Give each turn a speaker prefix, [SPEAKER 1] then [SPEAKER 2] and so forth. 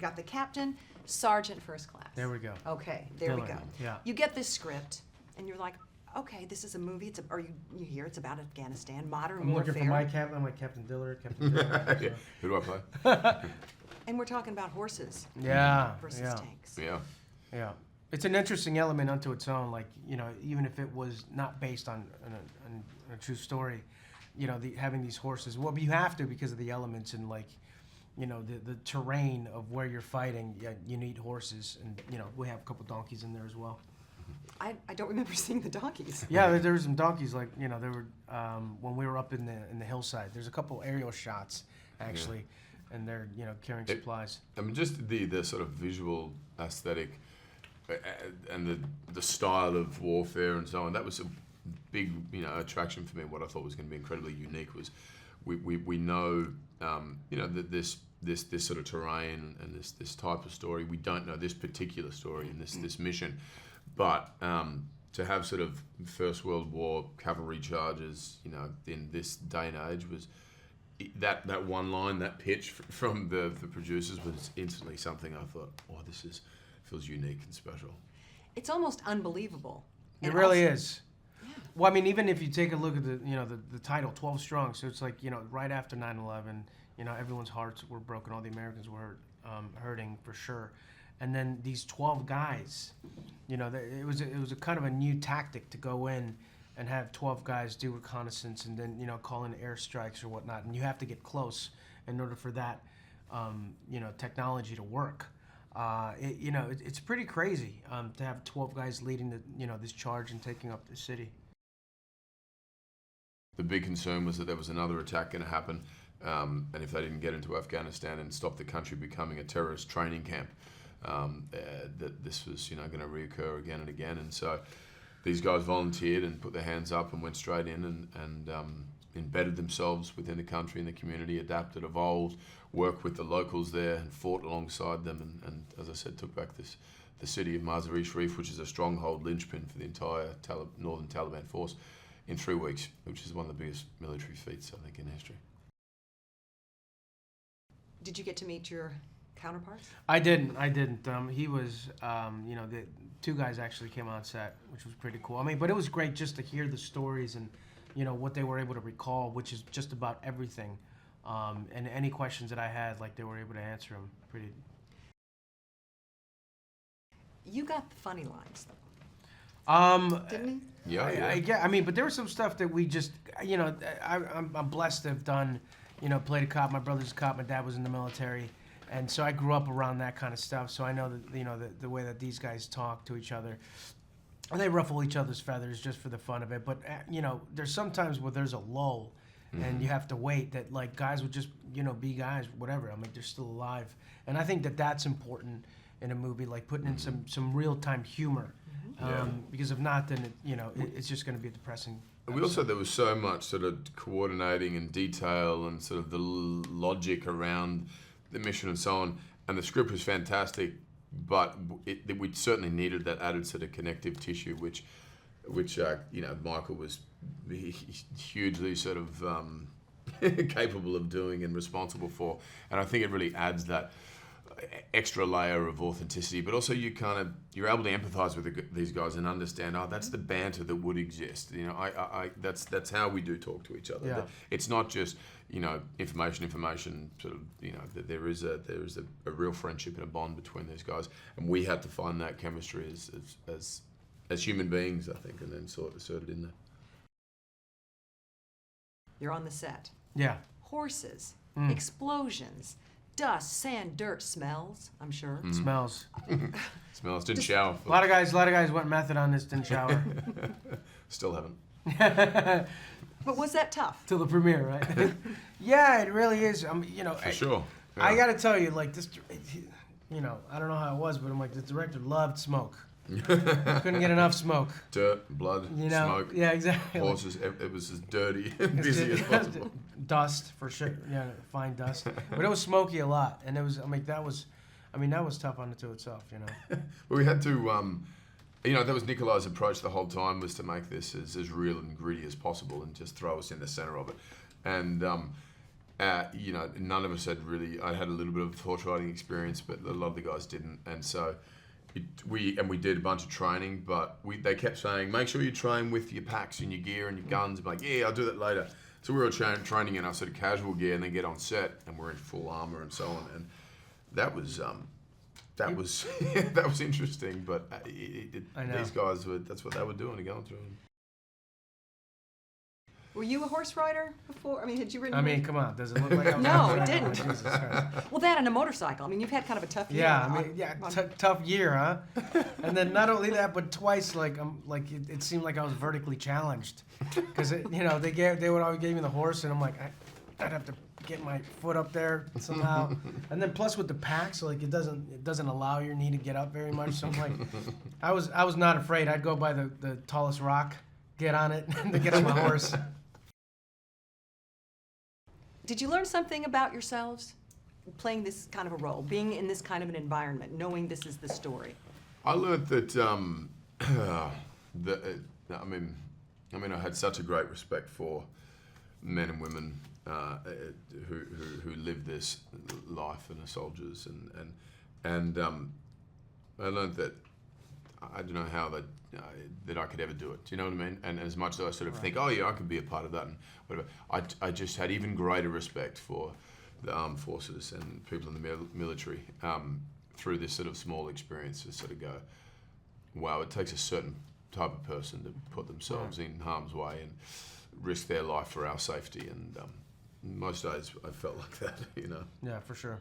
[SPEAKER 1] got the captain, sergeant, first class.
[SPEAKER 2] There we go.
[SPEAKER 1] Okay, there we
[SPEAKER 2] Diller,
[SPEAKER 1] go.
[SPEAKER 2] yeah.
[SPEAKER 1] You get this script, and you're like, okay, this is a movie. Or you hear it's about Afghanistan, modern
[SPEAKER 2] I'm
[SPEAKER 1] warfare.
[SPEAKER 2] looking for my captain. I'm like Captain Diller, Captain Diller.
[SPEAKER 3] Yeah. Who do I play?
[SPEAKER 1] And we're talking about horses
[SPEAKER 2] Yeah,
[SPEAKER 1] versus
[SPEAKER 2] yeah,
[SPEAKER 1] tanks.
[SPEAKER 3] Yeah.
[SPEAKER 2] yeah. It's an interesting element unto its own. Like, you know, even if it was not based on a true story, you know, having these horses. Well, you have to because of the elements and, like, you know, the terrain of where you're fighting. Yeah, you need horses, and you know, we have a couple donkeys in there as well.
[SPEAKER 1] I don't remember seeing the donkeys.
[SPEAKER 2] Yeah, there were some donkeys. Like, you know, there were when we were up in the hillside. There's a couple aerial shots actually, and they're, you know, carrying supplies.
[SPEAKER 3] I mean, just the sort of visual aesthetic and the style of warfare and so on. That was a big, you know, attraction for me. What I thought was going to be incredibly unique was we know, you know, that this sort of terrain and this type of story. We don't know this particular story and this mission, but to have sort of First World War cavalry charges, you know, in this day and age was that one line, that pitch from the producers was instantly something I thought, oh, feels unique and special.
[SPEAKER 1] It's almost unbelievable.
[SPEAKER 2] It
[SPEAKER 1] And
[SPEAKER 2] really
[SPEAKER 1] also-
[SPEAKER 2] is. Well, I mean, even if you take a look at the title, 12 Strong, so it's like, you know, right after 9/11, you know, everyone's hearts were broken, all the Americans were hurting for sure, and then these 12 guys, you know, it was a kind of a new tactic to go in and have 12 guys do reconnaissance and then, you know, call in airstrikes or whatnot, and you have to get close in order for that, you know, technology to work. You know, it's pretty crazy to have 12 guys leading this charge and taking up the city.
[SPEAKER 3] The big concern was that there was another attack going to happen, and if they didn't get into Afghanistan and stop the country becoming a terrorist training camp, that this was, you know, going to reoccur again and again. And so these guys volunteered and put their hands up and went straight in and embedded themselves within the country and the community, adapted, evolved, worked with the locals there and fought alongside them, and as I said, took back the city of Mazar-e-Sharif, which is a stronghold linchpin for the entire northern Taliban force, in 3 weeks, which is one of the biggest military feats, I think, in history.
[SPEAKER 1] Did you get to meet your counterparts?
[SPEAKER 2] I didn't. He was, you know, the 2 guys actually came on set, which was pretty cool. I mean, but it was great just to hear the stories and, you know, what they were able to recall, which is just about everything. And any questions that I had, like, they were able to answer them pretty.
[SPEAKER 1] You got the funny lines, though. Didn't he?
[SPEAKER 3] Yeah.
[SPEAKER 2] I mean, but there was some stuff that we just, you know, I'm blessed to have done, you know, played a cop. My brother's a cop. My dad was in the military. And so I grew up around that kind of stuff. So I know that, you know, the way that these guys talk to each other. And they ruffle each other's feathers just for the fun of it. But, you know, there's sometimes where there's a lull and you have to wait that, like, guys would just, you know, be guys, whatever. I mean, they're still alive. And I think that that's important in a movie, like putting in some real-time humor. Because if not, then, it's just going to be a depressing
[SPEAKER 3] And we also, there was so much sort of coordinating and detail and sort of the logic around the mission and so on. And the script was fantastic, but we certainly needed that added sort of connective tissue, which you know, Michael was hugely sort of capable of doing and responsible for. And I think it really adds that extra layer of authenticity, but also you're able to empathize with these guys and understand, oh, that's the banter that would exist. You know, that's how we do talk to each other.
[SPEAKER 2] Yeah.
[SPEAKER 3] It's not just, you know, information sort of, you know, that there is a real friendship and a bond between these guys, and we had to find that chemistry as human beings, I think, and then sort it in there.
[SPEAKER 1] You're on the set.
[SPEAKER 2] Yeah.
[SPEAKER 1] Horses, explosions, dust, sand, dirt, smells, I'm sure.
[SPEAKER 2] Smells.
[SPEAKER 3] Smells. Didn't shower.
[SPEAKER 2] A lot of guys went method on this, didn't shower.
[SPEAKER 3] Still haven't.
[SPEAKER 1] But was that tough?
[SPEAKER 2] Till the premiere, right? Yeah, it really is. You know,
[SPEAKER 3] For sure. Yeah.
[SPEAKER 2] I got to tell you, like, this, you know, I don't know how it was, but I'm like, the director loved smoke. Couldn't get enough smoke.
[SPEAKER 3] Dirt, blood,
[SPEAKER 2] You know?
[SPEAKER 3] smoke,
[SPEAKER 2] Yeah, exactly.
[SPEAKER 3] horses. It was as dirty and busy as possible.
[SPEAKER 2] Dust, for sure. Yeah, fine dust. But it was smoky a lot. And it was, that was tough unto itself, you know.
[SPEAKER 3] But we had to, you know, that was Nikolai's approach the whole time, was to make this as real and gritty as possible and just throw us in the center of it. And You know, none of us had really. I had a little bit of horse riding experience, but a lot of the guys didn't, and so we did a bunch of training. But they kept saying, make sure you train with your packs and your gear and your guns. I'm like, yeah, I'll do that later. So we were training in our sort of casual gear, and then get on set, and we're in full armor and so on, and that was that was that was interesting. But
[SPEAKER 2] I know.
[SPEAKER 3] these guys that's what they were doing and going through.
[SPEAKER 1] Were you a horse rider before? I mean, had you ridden?
[SPEAKER 2] I mean, come on, does it look like I was
[SPEAKER 1] No,
[SPEAKER 2] a horse
[SPEAKER 1] it
[SPEAKER 2] rider?
[SPEAKER 1] didn't.
[SPEAKER 2] Jesus Christ.
[SPEAKER 1] Well, that and a motorcycle. I mean, you've had kind of a tough year.
[SPEAKER 2] Yeah, I mean, yeah,
[SPEAKER 1] on-
[SPEAKER 2] tough year, huh? And then not only that, but twice, like it seemed like I was vertically challenged, because you know they would always give me the horse, and I'm like I'd have to get my foot up there somehow, and then plus with the pack, so like it doesn't allow your knee to get up very much. So I'm like, I was not afraid. I'd go by the tallest rock, get on it, and to get on my horse.
[SPEAKER 1] Did you learn something about yourselves playing this kind of a role, being in this kind of an environment, knowing this is the story?
[SPEAKER 3] I learned that I mean, I had such a great respect for men and women who live this life and are soldiers, and I learned that I don't know how that I could ever do it. Do you know what I mean? And as much as I sort of think, oh yeah, I could be a part of that and whatever, I just had even greater respect for the armed forces and people in the military through this sort of small experience to sort of go, wow, it takes a certain type of person to put themselves in harm's way and risk their life for our safety. And most days I felt like that, you know.
[SPEAKER 2] Yeah, for sure.